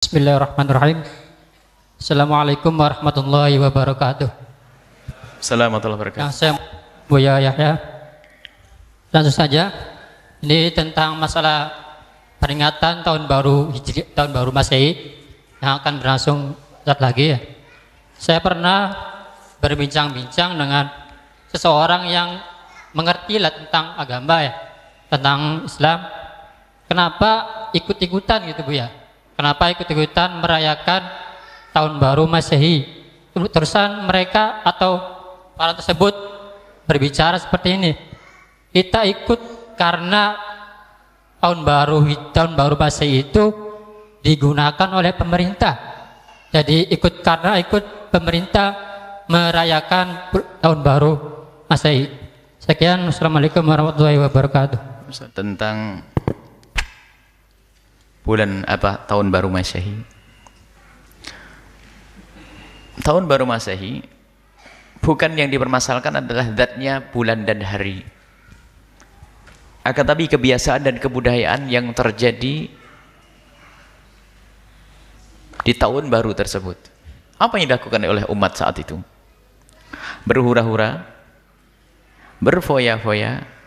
Bismillahirrahmanirrahim. Assalamualaikum warahmatullahi wabarakatuh. Assalamualaikum warahmatullahi wabarakatuh. Saya Buya Yahya. Langsung saja, ini tentang masalah peringatan tahun baru Hijri, tahun baru Masehi yang akan berlangsung saat lagi ya. Saya pernah berbincang-bincang dengan seseorang yang mengerti lah tentang agama ya, tentang Islam. Kenapa ikut-ikutan gitu Bu ya? Kenapa ikut-ikutan merayakan tahun baru Masehi? Terusan mereka atau para tersebut berbicara seperti ini. Kita ikut karena tahun baru Masehi itu digunakan oleh pemerintah. Jadi ikut karena ikut pemerintah merayakan tahun baru Masehi. Sekian, Assalamualaikum warahmatullahi wabarakatuh. Tentang bulan apa tahun baru Masehi. Tahun baru Masehi bukan yang dipermasalahkan adalah zatnya bulan dan hari, akan tapi kebiasaan dan kebudayaan yang terjadi di tahun baru tersebut. Apa yang dilakukan oleh umat saat itu? Berhura-hura, berfoya-foya.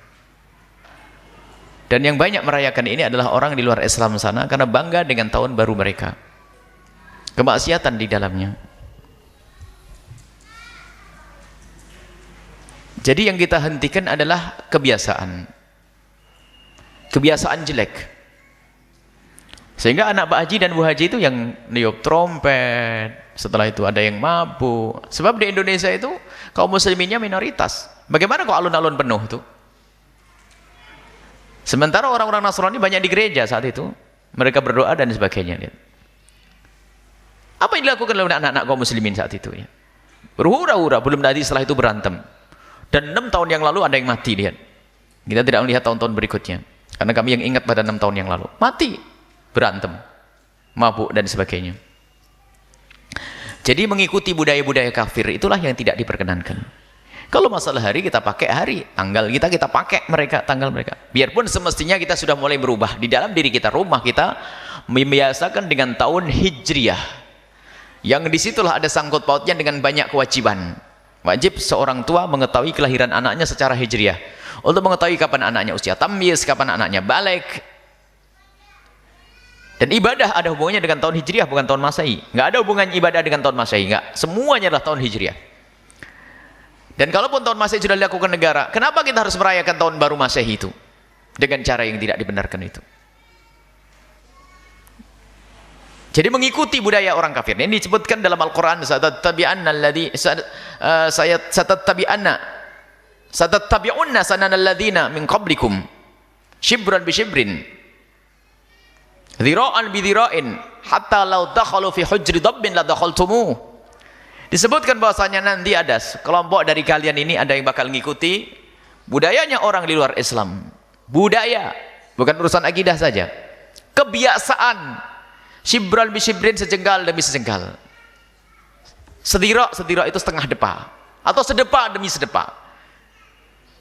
Dan yang banyak merayakan ini adalah orang di luar Islam sana karena bangga dengan tahun baru mereka. Kemaksiatan di dalamnya. Jadi yang kita hentikan adalah kebiasaan. Kebiasaan jelek. Sehingga anak Pak Haji dan Bu Haji itu yang niup trompet, setelah itu ada yang mabuk. Sebab di Indonesia itu kaum musliminnya minoritas. Bagaimana kok alun-alun penuh tuh? Sementara orang-orang Nasrani banyak di gereja saat itu. Mereka berdoa dan sebagainya. Lihat. Apa yang dilakukan oleh anak-anak kaum muslimin saat itu? Ya? Berhura-hura, belum tadi setelah itu berantem. Dan 6 tahun yang lalu ada yang mati. Lihat. Kita tidak melihat tahun-tahun berikutnya. Karena kami yang ingat pada 6 tahun yang lalu. Mati. Berantem. Mabuk dan sebagainya. Jadi mengikuti budaya-budaya kafir itulah yang tidak diperkenankan. Kalau masalah hari kita pakai hari, tanggal kita pakai mereka, tanggal mereka. Biarpun semestinya kita sudah mulai berubah di dalam diri kita, rumah kita membiasakan dengan tahun Hijriah. Yang disitulah ada sangkut pautnya dengan banyak kewajiban. Wajib seorang tua mengetahui kelahiran anaknya secara Hijriah. Untuk mengetahui kapan anaknya usia tamyiz, kapan anaknya balik. Dan ibadah ada hubungannya dengan tahun Hijriah, bukan tahun Masehi. Nggak ada hubungan ibadah dengan tahun Masehi, nggak. Semuanya adalah tahun Hijriah. Dan kalaupun tahun Masehi sudah dilakukan negara, kenapa kita harus merayakan tahun baru Masehi itu? Dengan cara yang tidak dibenarkan itu. Jadi mengikuti budaya orang kafir. Ini disebutkan dalam Al-Quran, satattabi'unna sananal ladzina min qablikum shibran bi shibrin dhira'an bi dhira'in hatta law dakhalu fi hujri dabbin la dakhaltumuh. Disebutkan bahwasanya nanti ada kelompok dari kalian ini ada yang bakal mengikuti budayanya orang di luar Islam. Budaya, bukan urusan akidah saja. Kebiasaan. Shibran bi shibrin, sejengkal demi sejengkal. Sedira itu setengah depa atau sedepa demi sedepa.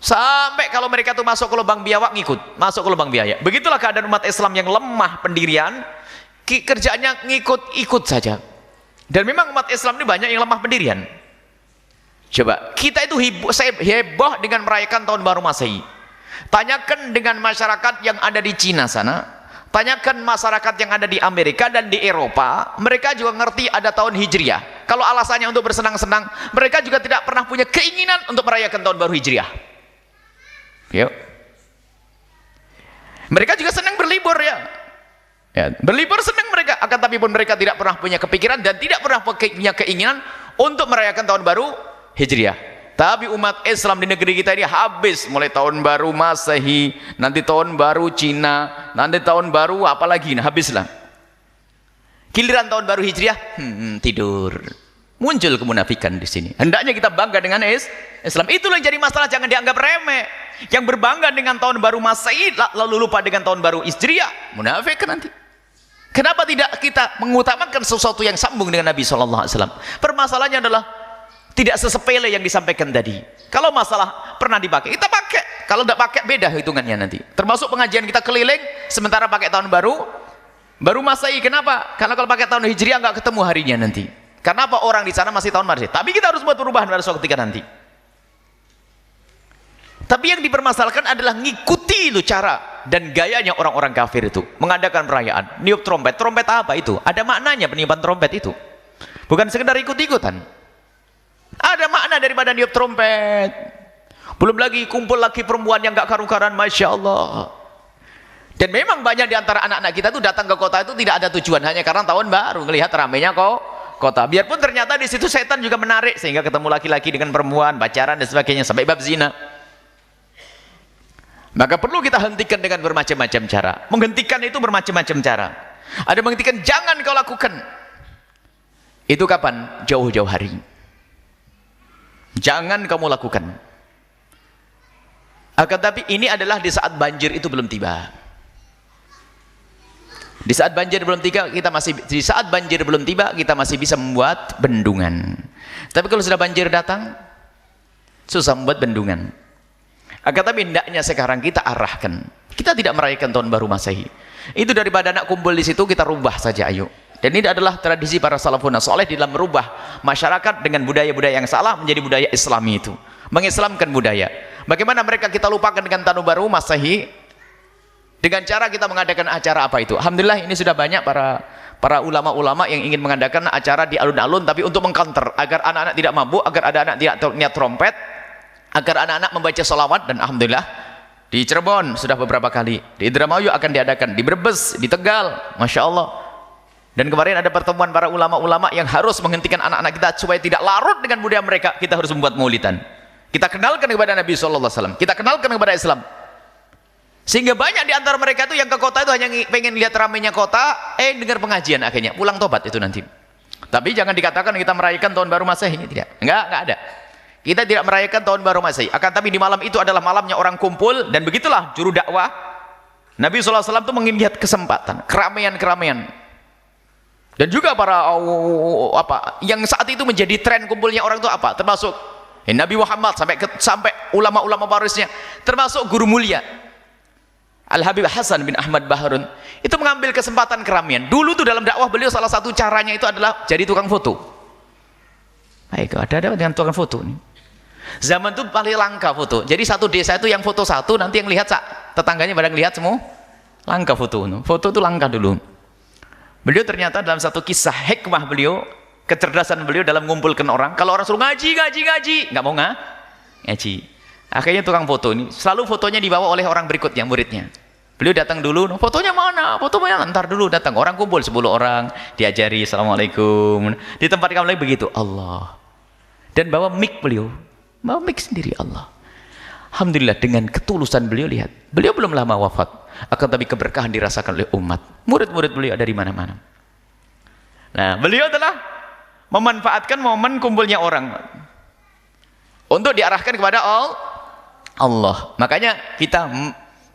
Sampai kalau mereka tuh masuk ke lubang biawak ngikut, masuk ke lubang biawak. Begitulah keadaan umat Islam yang lemah pendirian, kerjanya ngikut-ikut saja. Dan memang umat Islam ini banyak yang lemah pendirian. Coba, kita itu heboh dengan merayakan tahun baru Masehi. Tanyakan dengan masyarakat yang ada di Cina sana, tanyakan masyarakat yang ada di Amerika dan di Eropa, mereka juga ngerti ada tahun Hijriah. Kalau alasannya untuk bersenang-senang, mereka juga tidak pernah punya keinginan untuk merayakan tahun baru Hijriah. Yuk. Mereka juga senang berlibur ya. Ya, berlibur senang mereka, akan tapi pun mereka tidak pernah punya kepikiran dan tidak pernah punya keinginan untuk merayakan tahun baru Hijriah. Tapi umat Islam di negeri kita ini habis mulai tahun baru Masehi, nanti tahun baru Cina, nanti tahun baru apalagi, nah habislah. Giliran tahun baru Hijriah, tidur. Muncul kemunafikan di sini. Hendaknya kita bangga dengan Islam. Itulah yang jadi masalah, jangan dianggap remeh. Yang berbangga dengan tahun baru Masehi lalu lupa dengan tahun baru Hijriah, munafik kan nanti. Kenapa tidak kita mengutamakan sesuatu yang sambung dengan Nabi SAW? Permasalahannya adalah tidak sesepele yang disampaikan tadi. Kalau masalah pernah dipakai, kita pakai. Kalau tidak pakai, beda hitungannya nanti. Termasuk pengajian kita keliling, sementara pakai tahun baru Baru Masehi. Kenapa? Karena kalau pakai tahun Hijriah nggak ketemu harinya nanti. Karena apa? Orang di sana masih tahun Masehi. Tapi kita harus buat perubahan pada suatu ketika nanti. Tapi yang dipermasalahkan adalah ngikuti itu cara dan gayanya orang-orang kafir itu mengadakan perayaan, niup trompet. Trompet apa itu? Ada maknanya peniupan trompet itu. Bukan sekedar ikut-ikutan. Ada makna daripada niup trompet. Belum lagi kumpul lagi perempuan yang gak karu-karuan, Masya Allah. Dan memang banyak di antara anak-anak kita tuh datang ke kota itu tidak ada tujuan, hanya karena tahun baru ngelihat ramainya kota. Biarpun ternyata di situ setan juga menarik sehingga ketemu laki-laki dengan perempuan, pacaran dan sebagainya sampai bab zina. Maka perlu kita hentikan dengan bermacam-macam cara. Menghentikan itu bermacam-macam cara. Ada menghentikan, jangan kau lakukan. Itu kapan? Jauh-jauh hari. Jangan kamu lakukan. Akan tapi ini adalah di saat banjir itu belum tiba. Di saat banjir belum tiba, kita masih bisa membuat bendungan. Tapi kalau sudah banjir datang, susah membuat bendungan. Akan tapi hendaknya sekarang kita arahkan. Kita tidak merayakan tahun baru Masehi. Itu daripada anak kumpul di situ, kita rubah saja, ayo. Dan ini adalah tradisi para salafun saleh di dalam merubah masyarakat dengan budaya-budaya yang salah menjadi budaya Islami itu. Mengislamkan budaya. Bagaimana mereka kita lupakan dengan tahun baru Masehi dengan cara kita mengadakan acara apa itu. Alhamdulillah ini sudah banyak para ulama-ulama yang ingin mengadakan acara di alun-alun tapi untuk mengcounter agar anak-anak tidak mabuk, agar ada anak tidak niat trompet, agar anak-anak membaca sholawat. Dan alhamdulillah di Cirebon sudah beberapa kali, di Indramayu akan diadakan, di Brebes, di Tegal, Masya Allah. Dan kemarin ada pertemuan para ulama-ulama yang harus menghentikan anak-anak kita supaya tidak larut dengan budaya mereka. Kita harus membuat maulidan, kita kenalkan kepada Nabi SAW, kita kenalkan kepada Islam, sehingga banyak di antara mereka itu yang ke kota itu hanya pengen lihat ramainya kota, dengar pengajian, akhirnya pulang tobat itu nanti. Tapi jangan dikatakan kita merayakan tahun baru Masehi, tidak, enggak ada. Kita tidak merayakan tahun baru Masehi. Akan tapi di malam itu adalah malamnya orang kumpul. Dan begitulah juru dakwah Nabi SAW itu mengingat kesempatan, keramaian-keramaian. Dan juga para yang saat itu menjadi tren kumpulnya orang itu apa? Termasuk Nabi Muhammad sampai ulama-ulama warisnya, termasuk guru mulia Al-Habib Hasan bin Ahmad Baharun. Itu mengambil kesempatan keramaian. Dulu tuh dalam dakwah beliau salah satu caranya itu adalah jadi tukang foto. Baik, ada dengan tukang foto nih. Zaman itu paling langka foto. Jadi satu desa itu yang foto satu, nanti yang lihat tetangganya pada lihat semua. Langka foto. Foto itu langka dulu. Beliau ternyata dalam satu kisah hikmah beliau, kecerdasan beliau dalam mengumpulkan orang. Kalau orang suruh ngaji, nggak mau ngaji. Akhirnya tukang foto ini selalu fotonya dibawa oleh orang berikutnya, muridnya. Beliau datang dulu, fotonya mana? Fotonya ntar dulu datang. Orang kumpul 10 orang, diajari assalamualaikum. Di tempat kamu lagi begitu, Allah. Dan bawa mic beliau, bawa mic sendiri, Allah. Alhamdulillah dengan ketulusan beliau, lihat. Beliau belum lama wafat, akan tapi keberkahan dirasakan oleh umat. Murid-murid beliau ada di mana-mana. Nah, beliau telah memanfaatkan momen kumpulnya orang untuk diarahkan kepada Allah. Makanya kita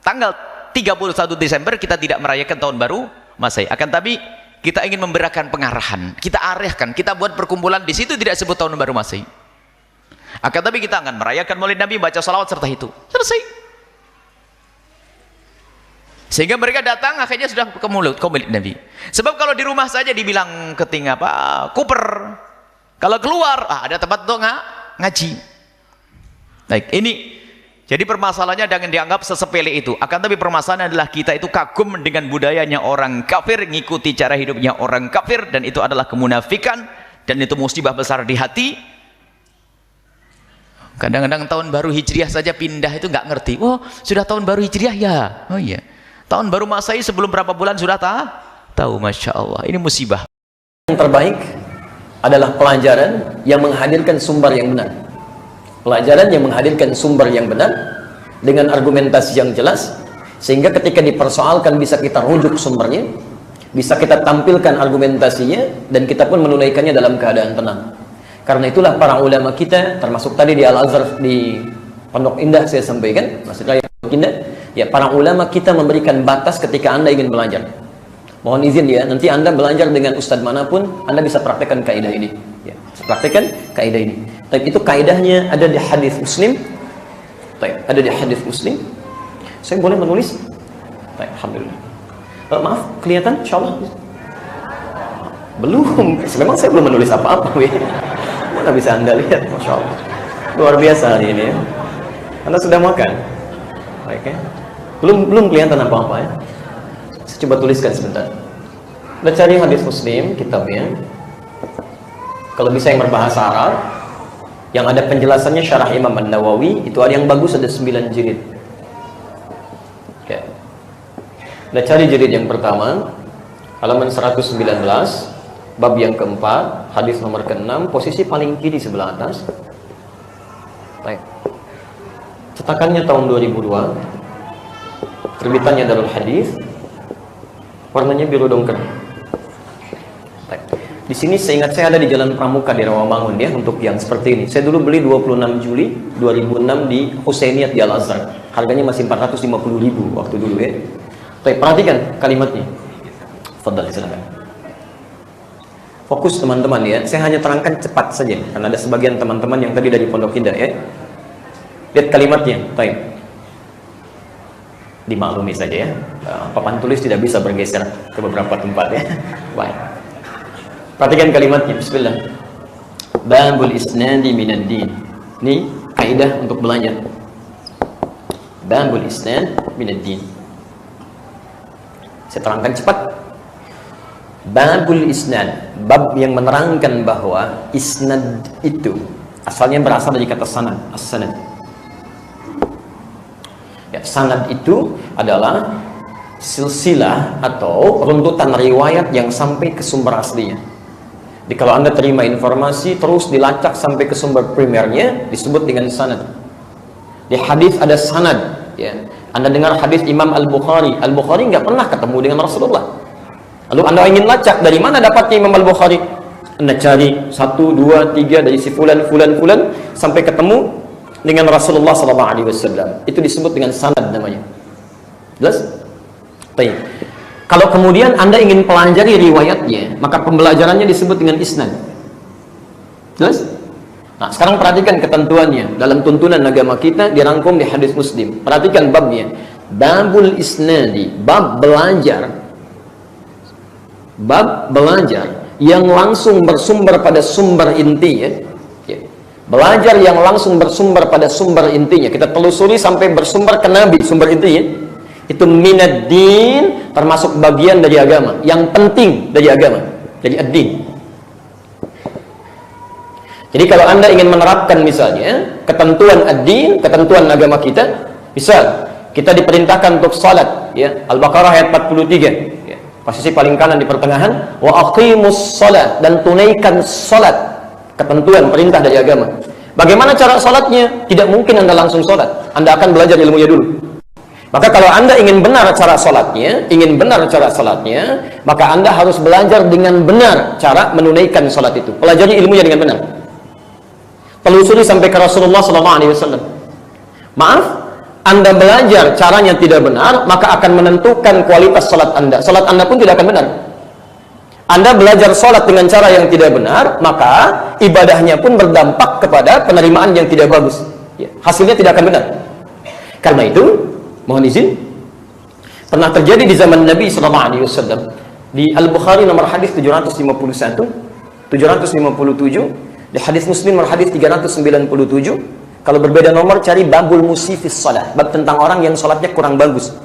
tanggal 31 Desember kita tidak merayakan tahun baru Masehi. Akan tapi kita ingin memberikan pengarahan, kita arahkan, kita buat perkumpulan di situ tidak sebut tahun baru Masehi. Akan tapi kita akan merayakan Maulid Nabi, baca salawat serta itu. Selesai. Sehingga mereka datang akhirnya sudah ke Maulid Nabi. Sebab kalau di rumah saja dibilang keting kuper. Kalau keluar ada tempat untuk ngaji. Baik, ini jadi permasalahannya jangan dianggap sesepele itu. Akan tapi permasalahannya adalah kita itu kagum dengan budayanya orang kafir, ngikuti cara hidupnya orang kafir, dan itu adalah kemunafikan, dan itu musibah besar di hati. Kadang-kadang tahun baru Hijriah saja pindah itu nggak ngerti. Oh, sudah tahun baru Hijriah ya? Oh iya. Tahun baru Masehi sebelum berapa bulan sudah tahu, Masya Allah. Ini musibah. Yang terbaik adalah pelajaran yang menghadirkan sumber yang benar. Pelajaran yang menghadirkan sumber yang benar dengan argumentasi yang jelas, sehingga ketika dipersoalkan bisa kita rujuk sumbernya, bisa kita tampilkan argumentasinya, dan kita pun menunaikannya dalam keadaan tenang. Karena itulah para ulama kita, termasuk tadi di Al-Azhar di Pondok Indah saya sampaikan, maksudnya Pondok Indah, ya para ulama kita memberikan batas ketika Anda ingin belajar. Mohon izin ya, nanti Anda belajar dengan ustadz manapun, Anda bisa praktekkan kaidah ini. Ya, praktekkan kaidah ini. Tapi itu kaidahnya ada di hadis Muslim. Ada di hadis Muslim. Saya boleh menulis? Alhamdulillah. Maaf, kelihatan insyaallah? Belum, memang saya belum menulis apa-apa. Mana bisa Anda lihat, Masya Allah. Luar biasa hari ini ya. Anda sudah makan? Baik ya. Belum kelihatan apa-apa ya. Saya coba tuliskan sebentar. Kita cari hadis Muslim, kitabnya. Kalau bisa yang berbahasa Arab, yang ada penjelasannya syarah Imam An-Nawawi, itu ada yang bagus, ada 9 jilid. Oke. Kita cari jilid yang pertama, halaman 119, bab yang keempat, hadis nomor ke-6, posisi paling kiri sebelah atas. Baik. Cetakannya tahun 2002, terbitannya Darul Hadis, warnanya biru dongker. Baik. Di sini seingat saya ada di Jalan Pramuka di Rawamangun ya, untuk yang seperti ini. Saya dulu beli 26 Juli 2006 di Husainiyat di Al-Azhar. Harganya masih 450.000 waktu dulu ya. Baik, perhatikan kalimatnya. Fadhal, silakan. Fokus teman-teman ya. Saya hanya terangkan cepat saja karena ada sebagian teman-teman yang tadi dari Pondok Indah ya. Lihat kalimatnya. Baik. Dimaklumi saja ya. Papan tulis tidak bisa bergeser ke beberapa tempat ya. Baik. Perhatikan kalimatnya. Bismillah. Babul isnadi minad din. Ini kaidah untuk belajar. Babul isnad minad din. Saya terangkan cepat. Babul isnad, bab yang menerangkan bahwa isnad itu asalnya berasal dari kata sanad, as-sanad. Ya, sanad itu adalah silsilah atau runtutan riwayat yang sampai ke sumber aslinya. Jadi kalau Anda terima informasi terus dilacak sampai ke sumber primernya disebut dengan sanad. Di hadis ada sanad, ya. Anda dengar hadis Imam Al-Bukhari. Al-Bukhari nggak pernah ketemu dengan Rasulullah. Lalu Anda ingin lacak dari mana dapatnya Imam Al-Bukhari? Anda cari 1, 2, 3 dari si fulan sampai ketemu dengan Rasulullah SAW. Itu disebut dengan sanad namanya. Jelas? Baik. Kalau kemudian Anda ingin pelajari riwayatnya, maka pembelajarannya disebut dengan isnad. Jelas? Nah, sekarang perhatikan ketentuannya. Dalam tuntunan agama kita dirangkum di hadis Muslim. Perhatikan babnya. Babul isnadi, bab belajar. Bab belajar yang langsung bersumber pada sumber inti ya. Belajar yang langsung bersumber pada sumber intinya. Kita telusuri sampai bersumber ke Nabi, sumber intinya. Itu minad din, termasuk bagian dari agama, yang penting dari agama. Jadi ad-din. Jadi kalau Anda ingin menerapkan misalnya ketentuan ad-din, ketentuan agama kita, misal kita diperintahkan untuk salat ya, Al-Baqarah ayat 43. Posisi paling kanan di pertengahan, wa aqimus shalah, dan tunaikan salat. Ketentuan perintah dari agama. Bagaimana cara salatnya? Tidak mungkin Anda langsung salat. Anda akan belajar ilmunya dulu. Maka kalau Anda ingin benar cara salatnya, maka Anda harus belajar dengan benar cara menunaikan salat itu. Pelajari ilmunya dengan benar. Telusuri sampai ke Rasulullah SAW. Maaf, Anda belajar caranya tidak benar, maka akan menentukan kualitas salat Anda. Salat Anda pun tidak akan benar. Anda belajar salat dengan cara yang tidak benar, maka ibadahnya pun berdampak kepada penerimaan yang tidak bagus. Ya, hasilnya tidak akan benar. Karena itu, mohon izin, pernah terjadi di zaman Nabi SAW. Di Al-Bukhari nomor hadis 751, 757, di hadis Muslim nomor hadis 397. Kalau berbeda nomor, cari babul musifis salah, bab tentang orang yang sholatnya kurang bagus.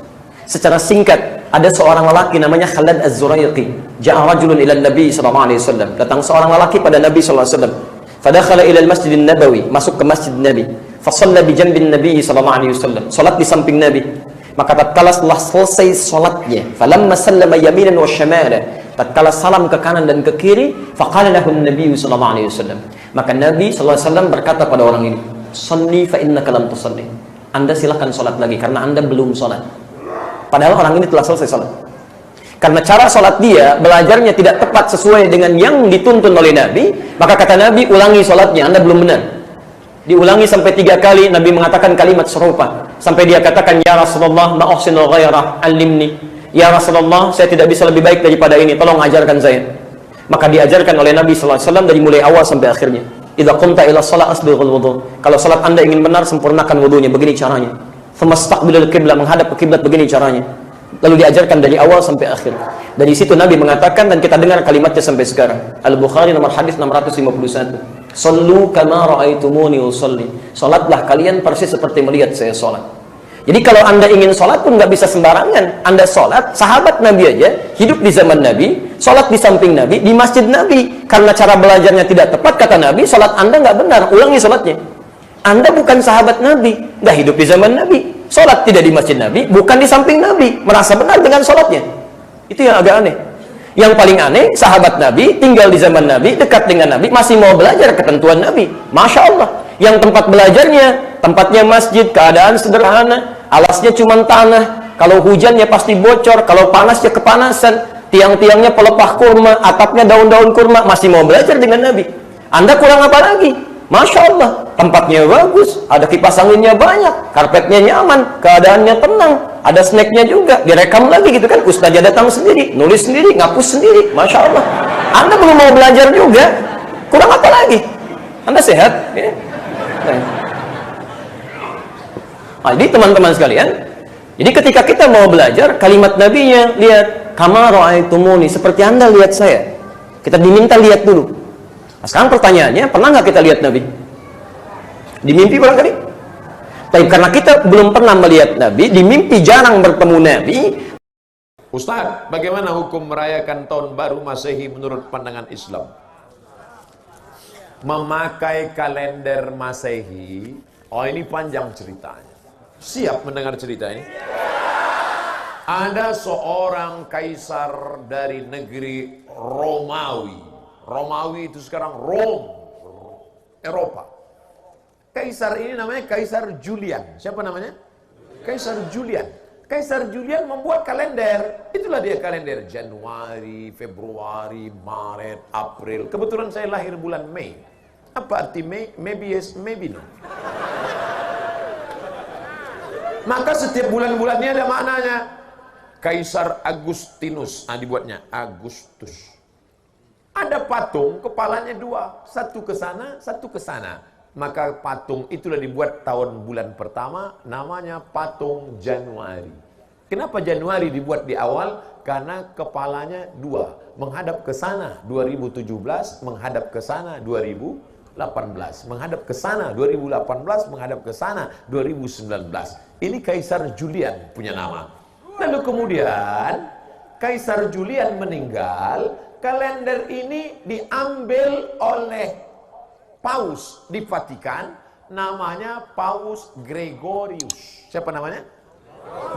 Secara singkat, ada seorang lelaki namanya Khalad Az-Zuraiqi. Ja'a rajulun ila Nabi SAW. Datang seorang lelaki pada Nabi SAW. Fadakhala ila al-Masjid Nabawi, masuk ke Masjid Nabi. Fasalla bi janbin Nabi SAW. Salat di samping Nabi. Maka tatkala setelah selesai salatnya, falamma sallama yaminan wa syamala, tatkala salam ke kanan dan ke kiri, faqala lahu Nabi SAW. Maka Nabi SAW berkata pada orang ini, "Shalli fa innaka lam tusalli." Anda silakan salat lagi karena Anda belum salat. Padahal orang ini telah selesai salat. Karena cara salat dia, belajarnya tidak tepat sesuai dengan yang dituntun oleh Nabi, maka kata Nabi, ulangi salatnya, Anda belum benar. Diulangi sampai 3 kali, Nabi mengatakan kalimat serupa. Sampai dia katakan, "Ya Rasulullah, ma uhsinu ghairah, alimni." Ya Rasulullah, saya tidak bisa lebih baik daripada ini, tolong ajarkan saya. Maka diajarkan oleh Nabi SAW dari mulai awal sampai akhirnya. Idza qumta ila shalah asbighul wudu. Kalau salat Anda ingin benar, sempurnakan wudunya, begini caranya. Famastaqbilul qiblah, menghadap ke kiblat, begini caranya. lalu diajarkan dari awal sampai akhir. Dari situ Nabi mengatakan, dan kita dengar kalimatnya sampai sekarang. Al-Bukhari nomor hadis 651. Sallu kama ra'aitumuni usolli. Salatlah kalian persis seperti melihat saya salat. Jadi kalau Anda ingin salat pun nggak bisa sembarangan. Anda salat, sahabat Nabi aja hidup di zaman Nabi, salat di samping Nabi, di masjid Nabi. Karena cara belajarnya tidak tepat, kata Nabi, salat Anda nggak benar, ulangi salatnya. Anda bukan sahabat Nabi, nggak hidup di zaman Nabi, salat tidak di masjid Nabi, bukan di samping Nabi, merasa benar dengan salatnya. Itu yang agak aneh. Yang paling aneh, sahabat Nabi tinggal di zaman Nabi, dekat dengan Nabi, masih mau belajar ketentuan Nabi. Masya Allah. Yang tempat belajarnya, tempatnya masjid, keadaan sederhana, alasnya cuma tanah, kalau hujannya pasti bocor, kalau panasnya kepanasan, tiang-tiangnya pelepah kurma, atapnya daun-daun kurma, masih mau belajar dengan Nabi. Anda kurang apa lagi? Masya Allah, tempatnya bagus, ada kipas anginnya banyak, karpetnya nyaman, keadaannya tenang, ada snacknya juga, direkam lagi gitu kan, ustaznya datang sendiri, nulis sendiri, ngapus sendiri, Masya Allah. Anda belum mau belajar juga, kurang apa lagi? Anda sehat? Ya? Nah, jadi teman-teman sekalian, jadi ketika kita mau belajar, kalimat Nabinya, lihat, kama ra'aitumuni, seperti Anda lihat saya. Kita diminta lihat dulu. Nah, sekarang pertanyaannya, pernah nggak kita lihat Nabi? Di mimpi barangkali? Tapi karena kita belum pernah melihat Nabi, di mimpi jarang bertemu Nabi. Ustaz, bagaimana hukum merayakan tahun baru Masehi menurut pandangan Islam? Memakai kalender Masehi, oh ini panjang ceritanya. Siap mendengar cerita ini? Ada seorang kaisar dari negeri Romawi. Romawi itu sekarang Rome, Eropa. Kaisar ini namanya Kaisar Julian. Siapa namanya? Kaisar Julian. Kaisar Julian membuat kalender. Itulah dia kalender Januari, Februari, Maret, April. Kebetulan saya lahir bulan Mei. Apa arti Mei? Maybe yes, maybe no. Maka setiap bulan-bulannya ada maknanya. Kaisar Agustinus, dibuatnya Agustus. Ada patung, kepalanya dua, satu ke sana, satu ke sana. Maka patung itulah dibuat tahun bulan pertama, namanya patung Januari. Kenapa Januari dibuat di awal? Karena kepalanya dua, menghadap ke sana 2017, menghadap ke sana 2018, menghadap ke sana 2018, menghadap ke sana 2019. Ini Kaisar Julian punya nama. Lalu kemudian Kaisar Julian meninggal. Kalender ini diambil oleh Paus di Vatikan, namanya Paus Gregorius. Siapa namanya?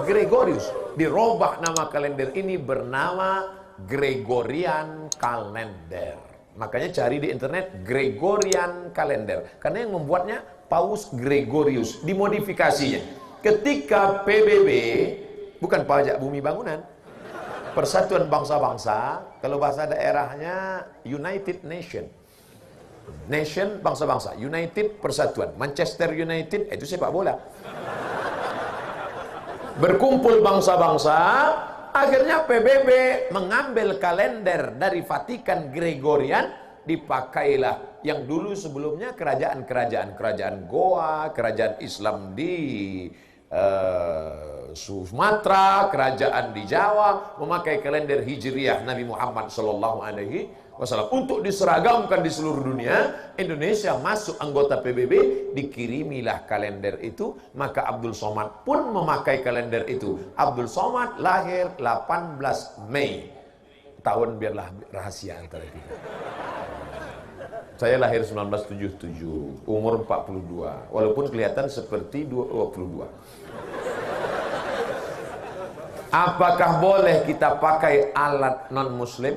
Gregorius. Dirubah nama kalender ini bernama Gregorian Calendar. Makanya cari di internet Gregorian Calendar. Karena yang membuatnya Paus Gregorius. Dimodifikasinya. Ketika PBB, bukan pajak bumi bangunan, Persatuan Bangsa-Bangsa, kalau bahasa daerahnya United Nation. Nation, bangsa-bangsa. United, persatuan. Manchester United, itu sepak bola. Berkumpul bangsa-bangsa, akhirnya PBB mengambil kalender dari Vatikan Gregorian, dipakailah yang dulu sebelumnya kerajaan Goa, kerajaan Islam di Sumatera, kerajaan di Jawa memakai kalender Hijriah Nabi Muhammad sallallahu alaihi wasallam untuk diseragamkan di seluruh dunia. Indonesia masuk anggota PBB, dikirimilah kalender itu, maka Abdul Somad pun memakai kalender itu. Abdul Somad lahir 18 Mei. Tahun biarlah rahasia antara kita. Saya lahir 1977, umur 42, walaupun kelihatan seperti 22. Apakah boleh kita pakai alat non-muslim?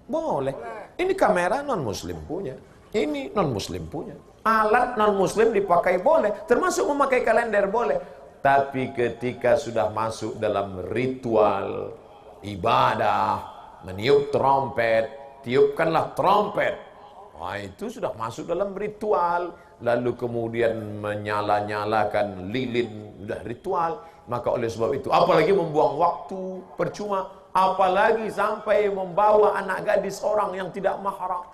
Boleh. Ini kamera non-muslim punya. Ini non-muslim punya. Alat non-muslim dipakai boleh. Termasuk memakai kalender boleh. Tapi ketika sudah masuk dalam ritual, ibadah, meniup trompet, tiupkanlah trompet. Wah, itu sudah masuk dalam ritual. Lalu kemudian menyala-nyalakan lilin, sudah ritual. Maka oleh sebab itu, apalagi membuang waktu percuma, apalagi sampai membawa anak gadis orang yang tidak mahram.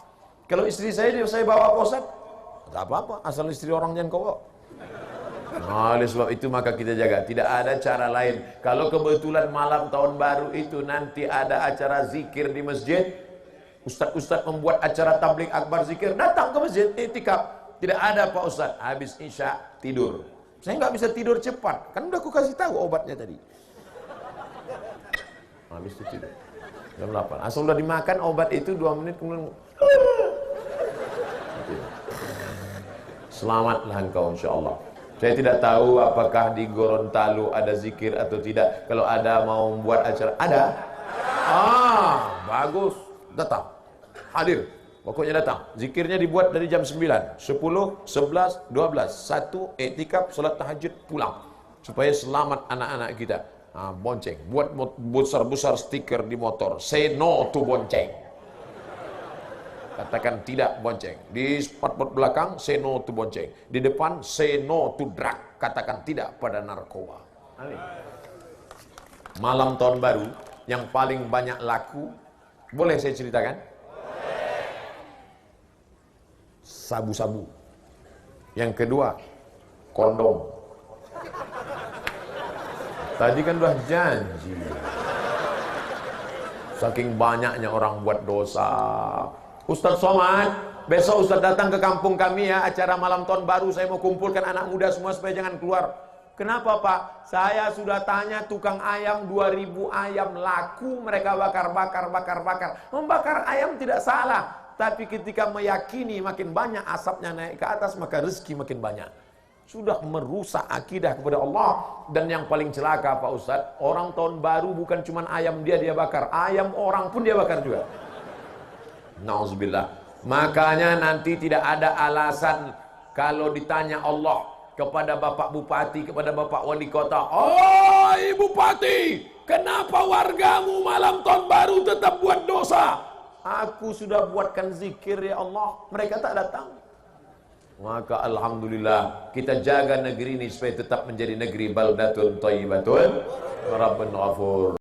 Kalau istri saya bawa posat, tak apa-apa, asal istri orang jangan kau bawa. Oleh sebab itu maka kita jaga. Tidak ada cara lain. Kalau kebetulan malam tahun baru itu nanti ada acara zikir di masjid, ustaz-ustaz membuat acara tabligh akbar zikir, datang ke masjid, iktikaf. Tidak ada Pak Ustaz, habis isya tidur. Saya nggak bisa tidur cepat, kan udah aku kasih tahu obatnya tadi. Habis itu tidur jam 8. Asal udah dimakan obat itu 2 menit kemudian selamatlah engkau insyaallah. Saya tidak tahu apakah di Gorontalo ada zikir atau tidak. Kalau ada mau membuat acara, ada. Bagus, datang, hadir. Pokoknya datang. Zikirnya dibuat dari jam 9, 10, 11, 12. 1 iktikaf, salat tahajud, pulang. Supaya selamat anak-anak kita. Bonceng. Buat besar-besar stiker di motor. Say no to bonceng. Katakan tidak bonceng. Di spot belakang, say no to bonceng. Di depan, say no to drug. Katakan tidak pada narkoba. Amin. Malam tahun baru yang paling banyak laku, boleh saya ceritakan? Sabu-sabu. Yang kedua, kondom. Tadi kan udah janji. Saking banyaknya orang buat dosa. Ustaz Somad, besok Ustaz datang ke kampung kami ya, acara malam tahun baru. Saya mau kumpulkan anak muda semua supaya jangan keluar. Kenapa Pak? Saya sudah tanya tukang ayam, 2000 ayam laku, mereka bakar. Membakar ayam tidak salah. Tapi ketika meyakini makin banyak asapnya naik ke atas, maka rezeki makin banyak. Sudah merusak akidah kepada Allah. Dan yang paling celaka Pak Ustadz, orang tahun baru bukan cuma ayam dia bakar, ayam orang pun dia bakar juga. Nauzubillah. Makanya nanti tidak ada alasan kalau ditanya Allah kepada Bapak Bupati, kepada Bapak Wali Kota, "Oh Bupati, kenapa wargamu malam tahun baru tetap buat dosa?" Aku sudah buatkan zikir ya Allah, mereka tak datang. Maka alhamdulillah kita jaga negeri ini supaya tetap menjadi negeri baldatun thayyibatun rabbun ghafur.